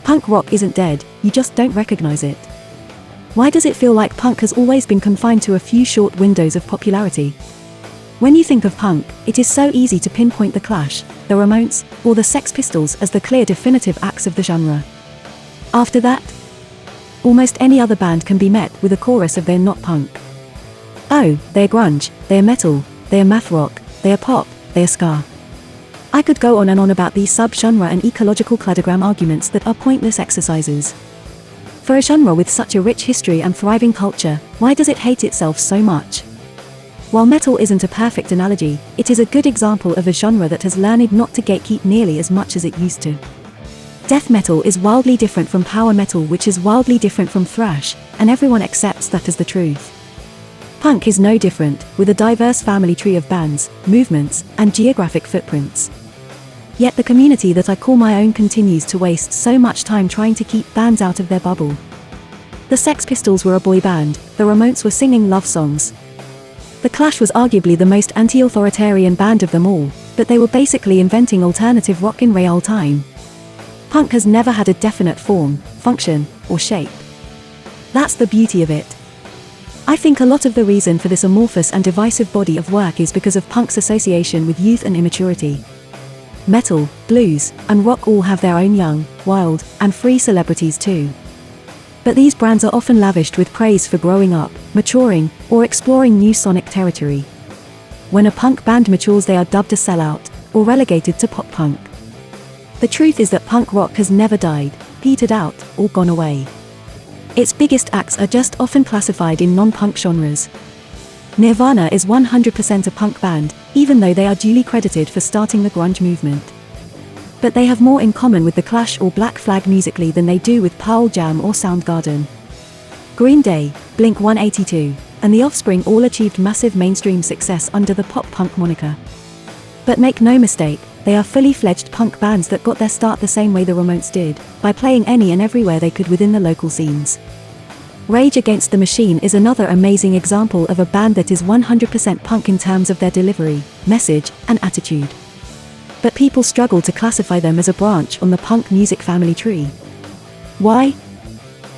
Punk rock isn't dead, you just don't recognize it. Why does it feel like punk has always been confined to a few short windows of popularity? When you think of punk, it is so easy to pinpoint the Clash, the Ramones, or the Sex Pistols as the clear definitive acts of the genre. After that, almost any other band can be met with a chorus of "they're not punk." Oh, they're grunge, they're metal, they're math rock, they're pop, they're ska. I could go on and on about these sub-genre and ecological cladogram arguments that are pointless exercises. For a genre with such a rich history and thriving culture, why does it hate itself so much? While metal isn't a perfect analogy, it is a good example of a genre that has learned not to gatekeep nearly as much as it used to. Death metal is wildly different from power metal, which is wildly different from thrash, and everyone accepts that as the truth. Punk is no different, with a diverse family tree of bands, movements, and geographic footprints. Yet the community that I call my own continues to waste so much time trying to keep bands out of their bubble. The Sex Pistols were a boy band, the Ramones were singing love songs. The Clash was arguably the most anti-authoritarian band of them all, but they were basically inventing alternative rock in real time. Punk has never had a definite form, function, or shape. That's the beauty of it. I think a lot of the reason for this amorphous and divisive body of work is because of punk's association with youth and immaturity. Metal, blues, and rock all have their own young, wild, and free celebrities too. But these brands are often lavished with praise for growing up, maturing, or exploring new sonic territory. When a punk band matures, they are dubbed a sellout, or relegated to pop punk. The truth is that punk rock has never died, petered out, or gone away. Its biggest acts are just often classified in non-punk genres. Nirvana is 100% a punk band, even though they are duly credited for starting the grunge movement. But they have more in common with the Clash or Black Flag musically than they do with Pearl Jam or Soundgarden. Green Day, Blink-182, and The Offspring all achieved massive mainstream success under the pop-punk moniker. But make no mistake, they are fully fledged punk bands that got their start the same way the Ramones did, by playing any and everywhere they could within the local scenes. Rage Against the Machine is another amazing example of a band that is 100% punk in terms of their delivery, message, and attitude. But people struggle to classify them as a branch on the punk music family tree. Why?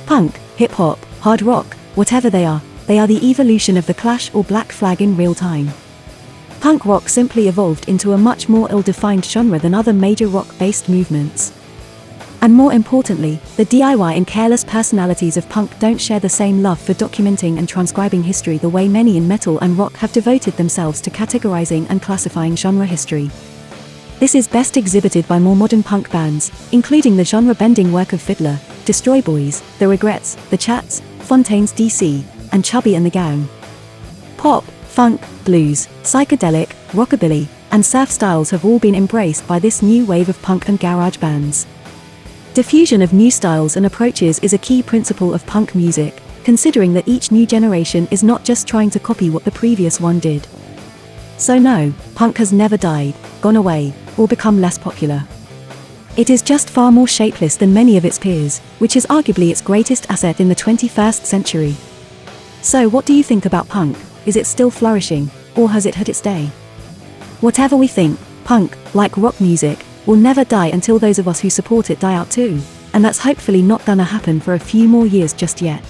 Punk, hip-hop, hard rock, whatever they are the evolution of the Clash or Black Flag in real time. Punk rock simply evolved into a much more ill-defined genre than other major rock-based movements. And more importantly, the DIY and careless personalities of punk don't share the same love for documenting and transcribing history the way many in metal and rock have devoted themselves to categorizing and classifying genre history. This is best exhibited by more modern punk bands, including the genre-bending work of Fiddler, Destroy Boys, The Regrets, The Chats, Fontaines DC, and Chubby and the Gang. Pop, funk, blues, psychedelic, rockabilly, and surf styles have all been embraced by this new wave of punk and garage bands. Diffusion of new styles and approaches is a key principle of punk music, considering that each new generation is not just trying to copy what the previous one did. So no, punk has never died, gone away, or become less popular. It is just far more shapeless than many of its peers, which is arguably its greatest asset in the 21st century. So what do you think about punk? Is it still flourishing, or has it had its day? Whatever we think, punk, like rock music, will never die until those of us who support it die out too, and that's hopefully not gonna happen for a few more years just yet.